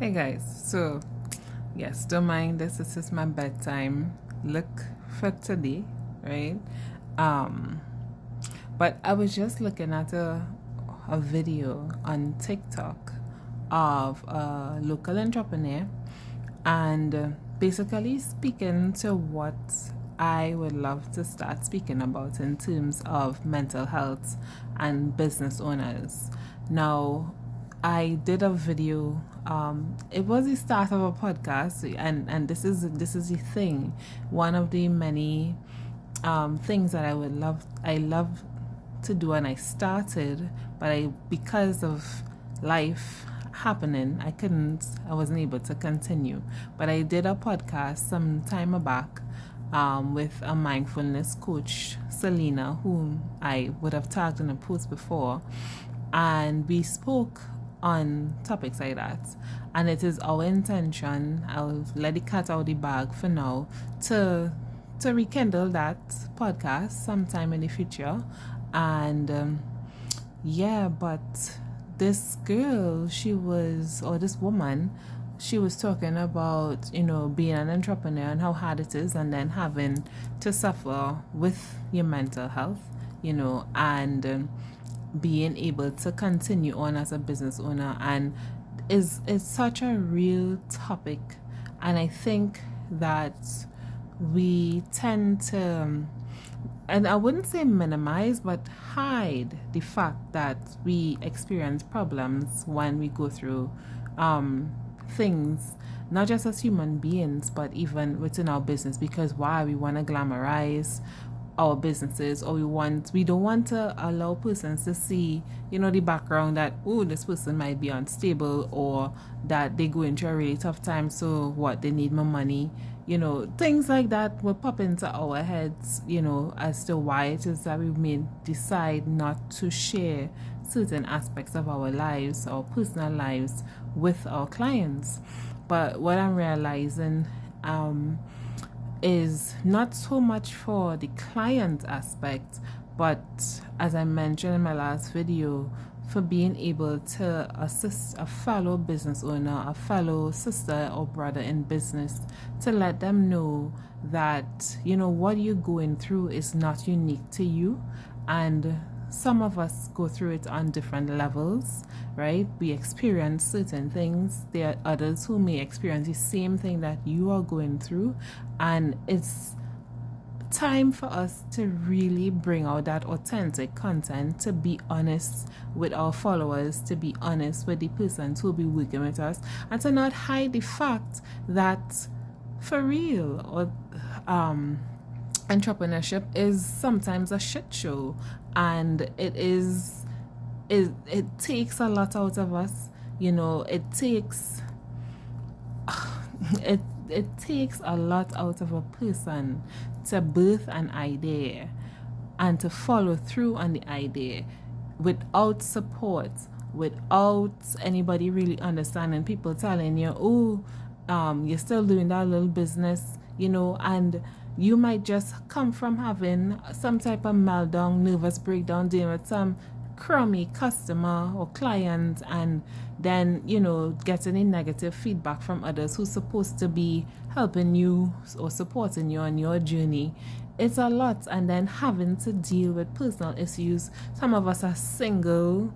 Hey guys, so yes, don't mind this is my bedtime look for today, right? Um, but I was just looking at a video on TikTok of a local entrepreneur and basically speaking to what I would love to start speaking about in terms of mental health and business owners. Now, I did a video. It was the start of a podcast, and this is the thing. One of the many things that I love to do, and I started, but because of life happening, I wasn't able to continue. But I did a podcast some time back with a mindfulness coach, Selena, whom I would have tagged in a post before, and we spoke on topics like that. And it is our intention, I'll let the cat out of the bag for now, to rekindle that podcast sometime in the future. And but this girl, this woman, she was talking about, being an entrepreneur and how hard it is, and then having to suffer with your mental health, and being able to continue on as a business owner. And is such a real topic. And I think that we tend to, and I wouldn't say minimize, but hide the fact that we experience problems when we go through things, not just as human beings, but even within our business. Because why? We want to glamorize our businesses, or we don't want to allow persons to see, the background that, oh, this person might be unstable, or that they go into a really tough time, so what, they need more money. Things like that will pop into our heads, as to why it is that we may decide not to share certain aspects of our lives, our personal lives, with our clients. But what I'm realizing is not so much for the client aspect, but as I mentioned in my last video, for being able to assist a fellow business owner, a fellow sister or brother in business, to let them know that, what you're going through is not unique to you. And some of us go through it on different levels, right? We experience certain things. There are others who may experience the same thing that you are going through. And it's time for us to really bring out that authentic content, to be honest with our followers, to be honest with the persons who will be working with us, and to not hide the fact that, for real, or entrepreneurship is sometimes a shit show, and it takes a lot out of us. It takes a lot out of a person to birth an idea and to follow through on the idea without support, without anybody really understanding, people telling you, you're still doing that little business, and you might just come from having some type of meltdown, nervous breakdown, dealing with some crummy customer or client, and then getting a negative feedback from others who's supposed to be helping you or supporting you on your journey. It's a lot. And then having to deal with personal issues. Some of us are single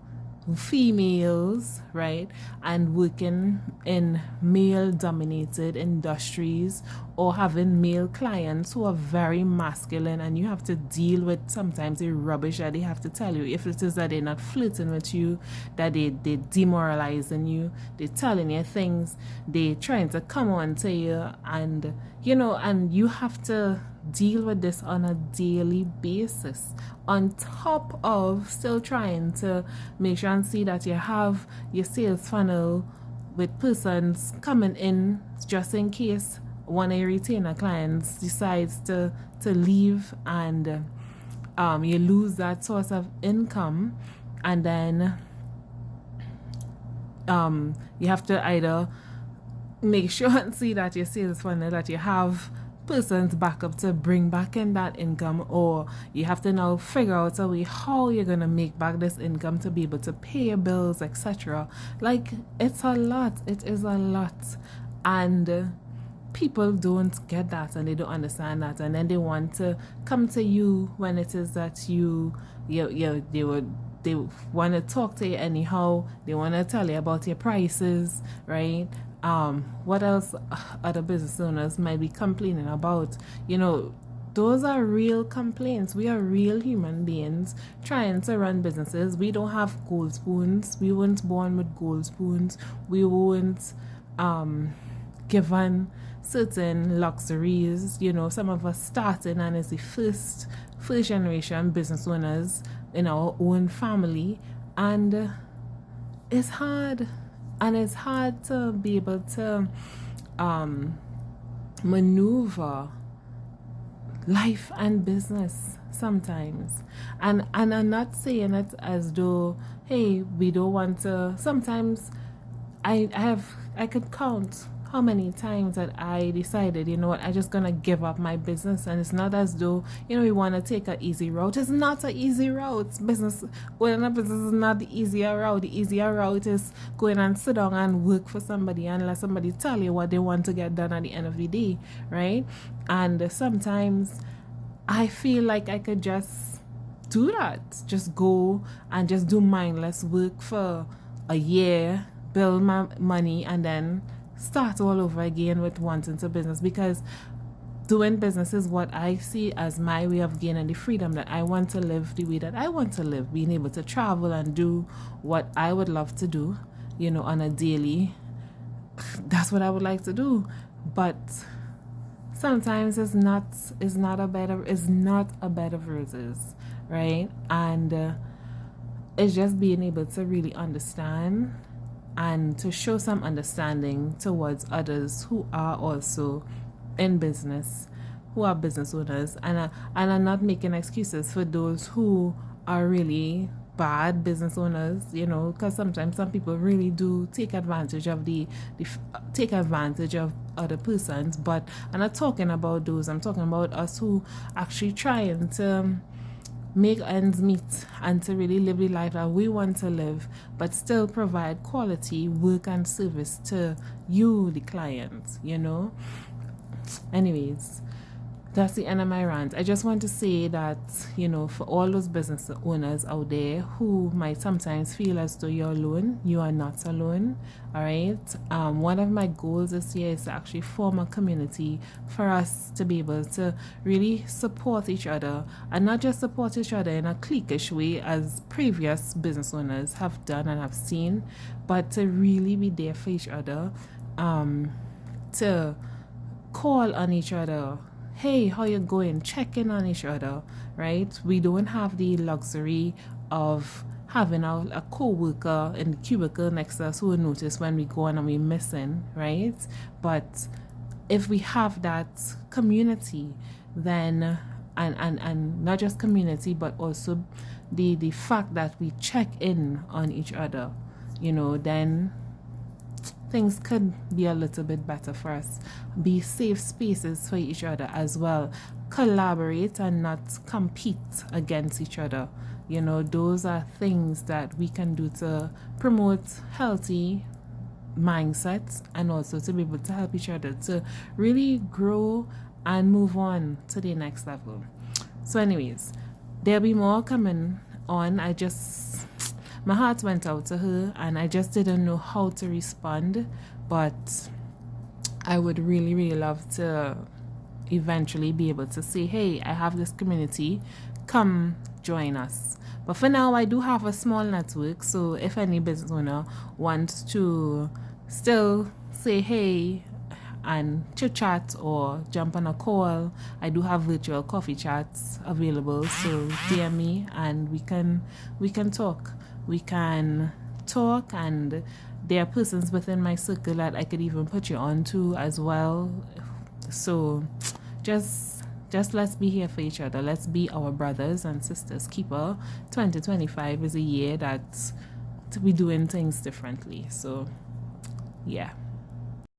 females, right, and working in male dominated industries, or having male clients who are very masculine, and you have to deal with sometimes the rubbish that they have to tell you. If it is that they're not flirting with you, that they demoralizing you, they're telling you things, they're trying to come on to you, and and you have to deal with this on a daily basis, on top of still trying to make sure and see that you have your sales funnel with persons coming in, just in case one of your retainer clients decides to leave, and you lose that source of income. And then you have to either make sure and see that your sales funnel, that you have person's backup to bring back in that income, or you have to now figure out a way how you're gonna make back this income to be able to pay your bills, etc. Like, it's a lot. It is a lot. And people don't get that, and they don't understand that, and then they want to come to you when it is that they want to talk to you anyhow. They want to tell you about your prices, right? What else other business owners might be complaining about? Those are real complaints. We are real human beings trying to run businesses. We don't have gold spoons. We weren't born with gold spoons. We weren't given certain luxuries. Some of us starting and is the first generation business owners in our own family, and it's hard. And it's hard to be able to maneuver life and business sometimes. And I'm not saying it as though, hey, we don't want to. Sometimes I could count how many times that I decided, I'm just gonna give up my business. And it's not as though, we want to take an easy route. It's not an easy route. Business is not the easier route. The easier route is going and sit down and work for somebody and let somebody tell you what they want to get done at the end of the day, right? And sometimes I feel like I could just do that. Just go and just do mindless work for a year, build my money, and then start all over again with wanting to business. Because doing business is what I see as my way of gaining the freedom that I want to live the way that I want to live, being able to travel and do what I would love to do, on a daily. That's what I would like to do. But sometimes it's not a bed of roses, right? And it's just being able to really understand and to show some understanding towards others who are also in business, who are business owners, and I'm not making excuses for those who are really bad business owners, because sometimes some people really do take advantage of other persons. But I'm not talking about those. I'm talking about us who actually trying to make ends meet and to really live the life that we want to live, but still provide quality work and service to you, the client, Anyways, that's the end of my rant. I just want to say that, for all those business owners out there who might sometimes feel as though you're alone, you are not alone, all right? One of my goals this year is to actually form a community for us to be able to really support each other, and not just support each other in a cliquish way as previous business owners have done and have seen, but to really be there for each other, to call on each other. Hey, how you going? Check in on each other, right? We don't have the luxury of having a co-worker in the cubicle next to us who will notice when we go on and we're missing, right? But if we have that community, then and not just community, but also the fact that we check in on each other, then things could be a little bit better for us. Be safe spaces for each other as well. Collaborate and not compete against each other. Those are things that we can do to promote healthy mindsets, and also to be able to help each other to really grow and move on to the next level. So anyways, there'll be more coming on. My heart went out to her, and I just didn't know how to respond, but I would really, really love to eventually be able to say, hey, I have this community, come join us. But for now, I do have a small network, so if any business owner wants to still say hey and chit chat or jump on a call, I do have virtual coffee chats available, so DM me and we can talk. We can talk, and there are persons within my circle that I could even put you on to as well. So just let's be here for each other. Let's be our brothers and sisters keeper. 2025 is a year that to be doing things differently. So yeah.